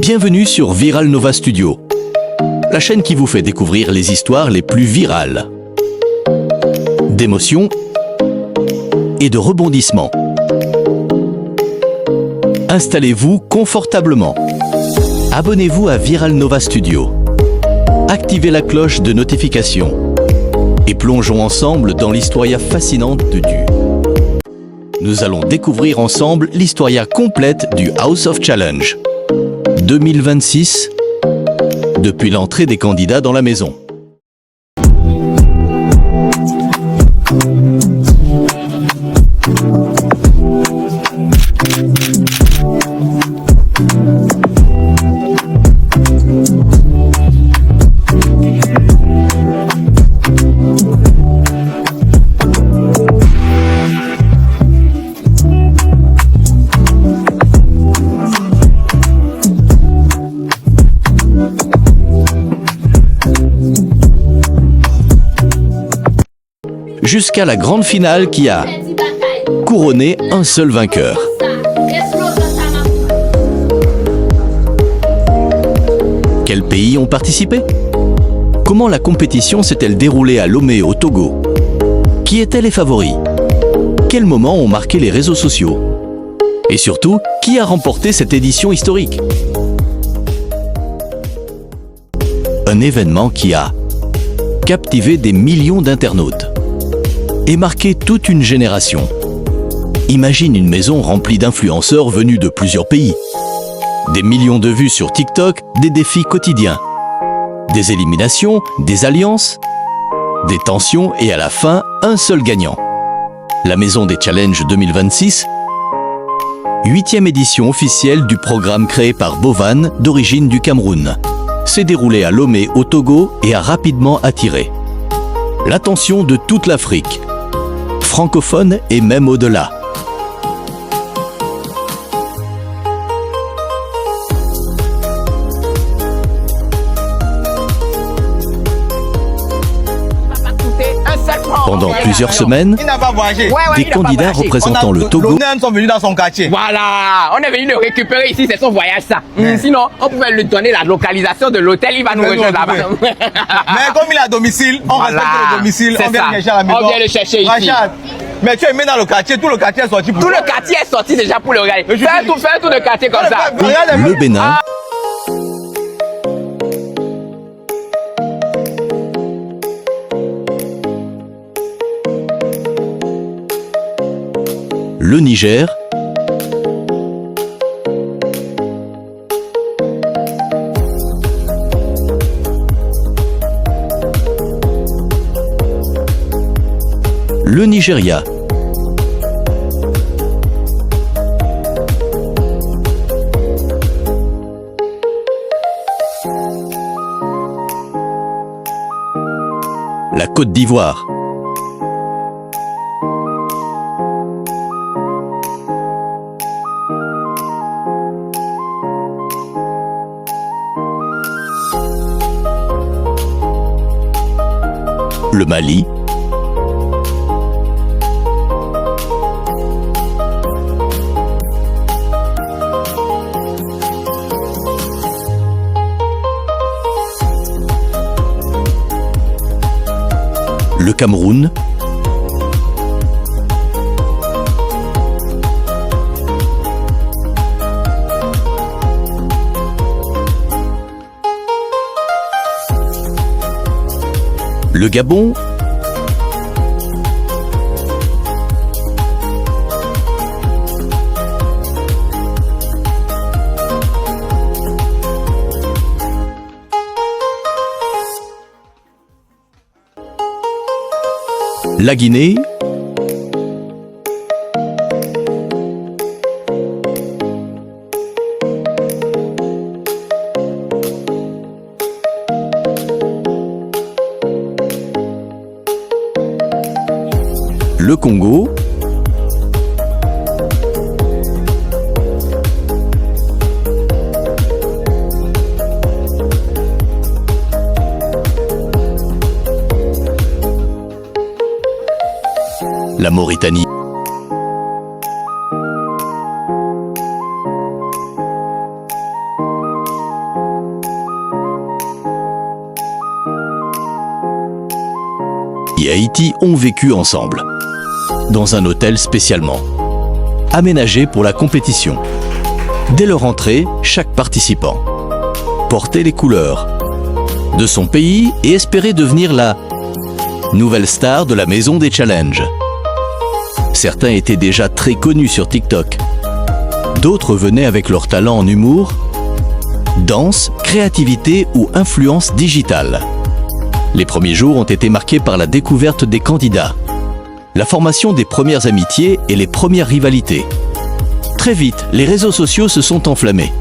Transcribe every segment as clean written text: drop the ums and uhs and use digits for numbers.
Bienvenue sur Viral Nova Studio, la chaîne qui vous fait découvrir les histoires les plus virales, d'émotions et de rebondissements. Installez-vous confortablement. Abonnez-vous à Viral Nova Studio. Activez la cloche de notification et plongeons ensemble dans l'historia fascinante de Du. Nous allons découvrir ensemble l'historia complète du House of Challenge 2026, depuis l'entrée des candidats dans la maison. Jusqu'à la grande finale qui a couronné un seul vainqueur. Quels pays ont participé? Comment la compétition s'est-elle déroulée à Lomé au Togo? Qui étaient les favoris? Quels moments ont marqué les réseaux sociaux? Et surtout, qui a remporté cette édition historique? Un événement qui a captivé des millions d'internautes et marqué toute une génération. Imagine une maison remplie d'influenceurs venus de plusieurs pays. Des millions de vues sur TikTok, des défis quotidiens. Des éliminations, des alliances, des tensions et à la fin, un seul gagnant. La Maison des Challenges 2026, 8e édition officielle du programme créé par Bovan, d'origine du Cameroun, s'est déroulée à Lomé au Togo et a rapidement attiré l'attention de toute l'Afrique, francophone et même au-delà. Pendant plusieurs semaines, des candidats représentant le Togo sont venus dans son quartier. Voilà, on est venu le récupérer ici, c'est son voyage ça. Sinon, on pouvait lui donner la localisation de l'hôtel, il va nous rejoindre là-bas. Mais comme il est à domicile, on respecte le domicile, on vient le chercher à la maison. On vient le chercher ici. Rachad, mais tu es mis dans le quartier, tout le quartier est sorti pour Tout toi. le quartier est sorti déjà pour le regarder. Fais un tour de quartier comme ça. le Bénin, le Niger, le Nigeria, la Côte d'Ivoire, le Mali, le Cameroun, le Gabon, la Guinée, le Congo, la Mauritanie, et Haïti ont vécu ensemble, dans un hôtel spécialement, aménagé pour la compétition. Dès leur entrée, chaque participant portait les couleurs de son pays et espérait devenir la nouvelle star de la maison des challenges. Certains étaient déjà très connus sur TikTok. D'autres venaient avec leur talent en humour, danse, créativité ou influence digitale. Les premiers jours ont été marqués par la découverte des candidats, la formation des premières amitiés et les premières rivalités. Très vite, les réseaux sociaux se sont enflammés.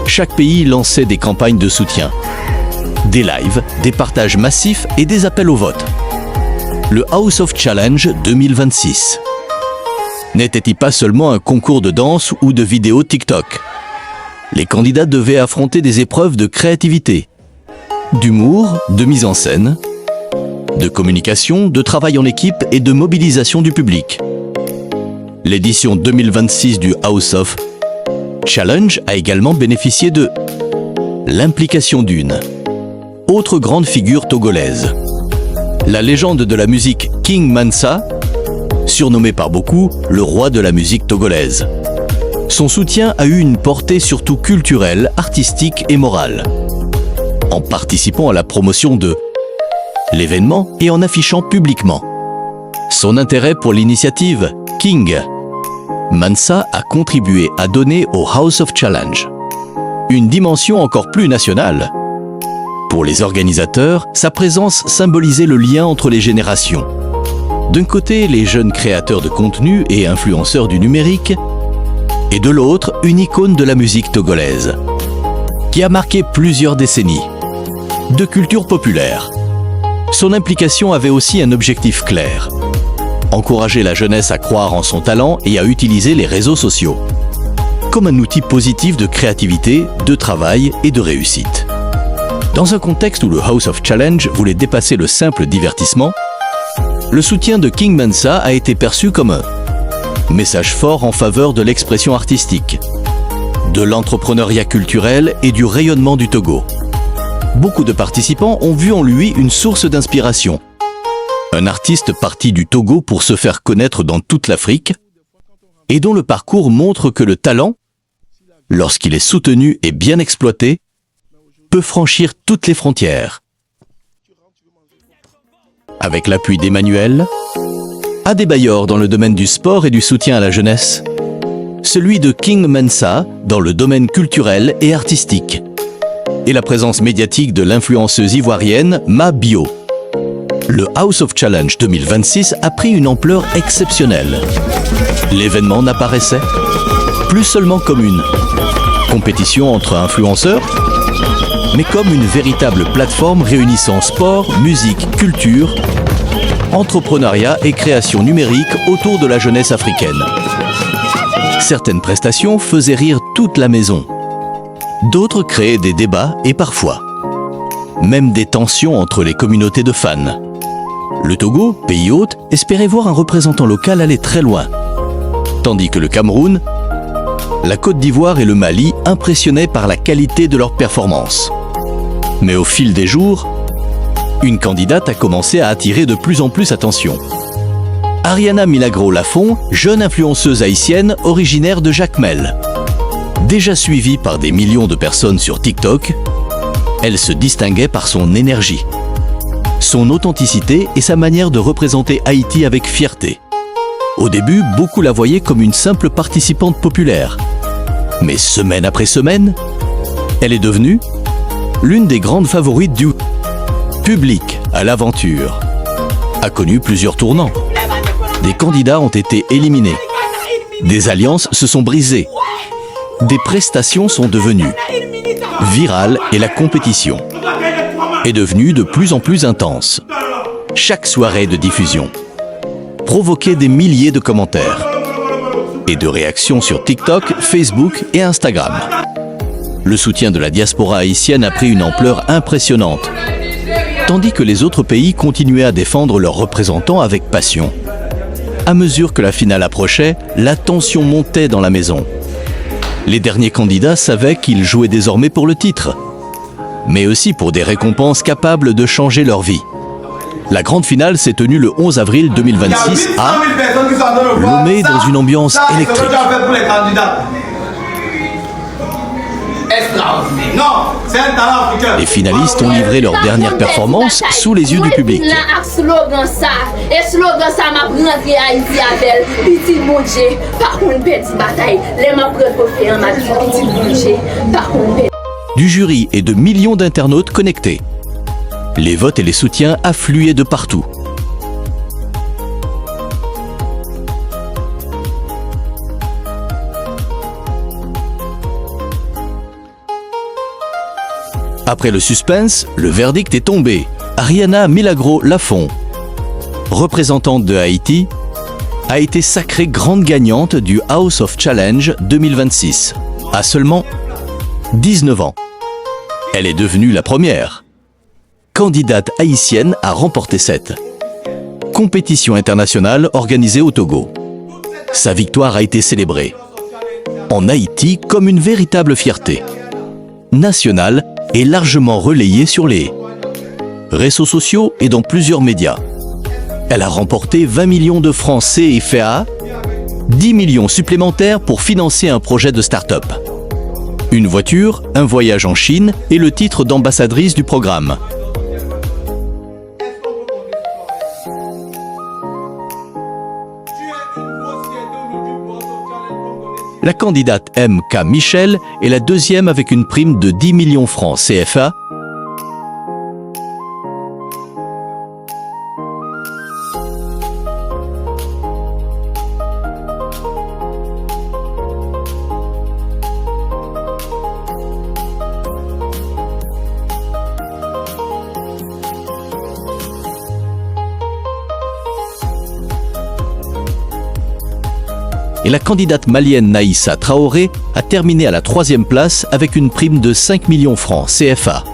Chaque pays lançait des campagnes de soutien, des lives, des partages massifs et des appels au vote. Le House of Challenge 2026 n'était-il pas seulement un concours de danse ou de vidéos TikTok? Les candidats devaient affronter des épreuves de créativité, d'humour, de mise en scène, de communication, de travail en équipe et de mobilisation du public. L'édition 2026 du House of Challenge a également bénéficié de l'implication d'une autre grande figure togolaise. La légende de la musique King Mansa, surnommé par beaucoup le roi de la musique togolaise. Son soutien a eu une portée surtout culturelle, artistique et morale. En participant à la promotion de l'événement et en affichant publiquement son intérêt pour l'initiative, King Mansa a contribué à donner au House of Challenge une dimension encore plus nationale. Pour les organisateurs, sa présence symbolisait le lien entre les générations. D'un côté, les jeunes créateurs de contenu et influenceurs du numérique, et de l'autre, une icône de la musique togolaise, qui a marqué plusieurs décennies de culture populaire. Son implication avait aussi un objectif clair: encourager la jeunesse à croire en son talent et à utiliser les réseaux sociaux comme un outil positif de créativité, de travail et de réussite. Dans un contexte où le House of Challenge voulait dépasser le simple divertissement, le soutien de King Mansa a été perçu comme un message fort en faveur de l'expression artistique, de l'entrepreneuriat culturel et du rayonnement du Togo. Beaucoup de participants ont vu en lui une source d'inspiration. Un artiste parti du Togo pour se faire connaître dans toute l'Afrique et dont le parcours montre que le talent, lorsqu'il est soutenu et bien exploité, peut franchir toutes les frontières. Avec l'appui d'Emmanuel Adebayor dans le domaine du sport et du soutien à la jeunesse, celui de King Mansa dans le domaine culturel et artistique, et la présence médiatique de l'influenceuse ivoirienne Ma Bio. Le House of Challenge 2026 a pris une ampleur exceptionnelle. L'événement n'apparaissait plus seulement comme une compétition entre influenceurs, mais comme une véritable plateforme réunissant sport, musique, culture, entrepreneuriat et création numérique autour de la jeunesse africaine. Certaines prestations faisaient rire toute la maison. D'autres créaient des débats et parfois même des tensions entre les communautés de fans. Le Togo, pays hôte, espérait voir un représentant local aller très loin, tandis que le Cameroun, la Côte d'Ivoire et le Mali impressionnaient par la qualité de leurs performances. Mais au fil des jours, une candidate a commencé à attirer de plus en plus attention. Ariana Milagro Lafont, jeune influenceuse haïtienne originaire de Jacmel. Déjà suivie par des millions de personnes sur TikTok, elle se distinguait par son énergie, son authenticité et sa manière de représenter Haïti avec fierté. Au début, beaucoup la voyaient comme une simple participante populaire. Mais semaine après semaine, elle est devenue l'une des grandes favorites du public à l'aventure. A connu plusieurs tournants. Des candidats ont été éliminés. Des alliances se sont brisées. Des prestations sont devenues virales et la compétition est devenue de plus en plus intense. Chaque soirée de diffusion provoquait des milliers de commentaires et de réactions sur TikTok, Facebook et Instagram. Le soutien de la diaspora haïtienne a pris une ampleur impressionnante, tandis que les autres pays continuaient à défendre leurs représentants avec passion. À mesure que la finale approchait, la tension montait dans la maison. Les derniers candidats savaient qu'ils jouaient désormais pour le titre, mais aussi pour des récompenses capables de changer leur vie. La grande finale s'est tenue le 11 avril 2026 à Lomé dans une ambiance électrique. Les finalistes ont livré leur dernière performance sous les yeux du public. Du jury et de millions d'internautes connectés. Les votes et les soutiens affluaient de partout. Après le suspense, le verdict est tombé. Ariana Milagro Lafont, représentante de Haïti, a été sacrée grande gagnante du House of Challenge 2026, à seulement 19 ans. Elle est devenue la première candidate haïtienne à remporter cette compétition internationale organisée au Togo. Sa victoire a été célébrée en Haïti comme une véritable fierté nationale et largement relayée sur les réseaux sociaux et dans plusieurs médias. Elle a remporté 20 millions de francs CFA, 10 millions supplémentaires pour financer un projet de start-up. Une voiture, un voyage en Chine et le titre d'ambassadrice du programme. La candidate M.K. Michel est la deuxième avec une prime de 10 millions francs CFA. Et la candidate malienne Naïssa Traoré a terminé à la troisième place avec une prime de 5 millions francs CFA.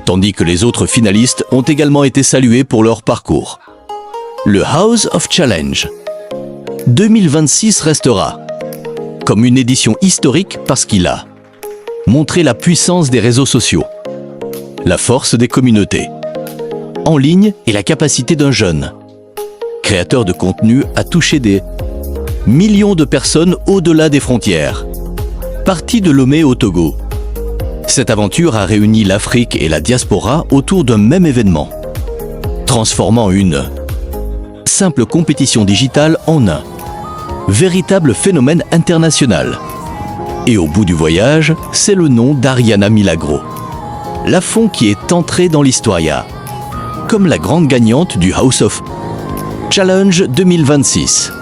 Tandis que les autres finalistes ont également été salués pour leur parcours. Le House of Challenge 2026 restera comme une édition historique parce qu'il a montré la puissance des réseaux sociaux, la force des communautés en ligne et la capacité d'un jeune créateur de contenu à toucher des millions de personnes au-delà des frontières. Parti de Lomé au Togo, cette aventure a réuni l'Afrique et la diaspora autour d'un même événement, transformant une simple compétition digitale en un véritable phénomène international. Et au bout du voyage, c'est le nom d'Ariana Milagro Lafont qui est entrée dans l'histoire comme la grande gagnante du House of Challenge 2026.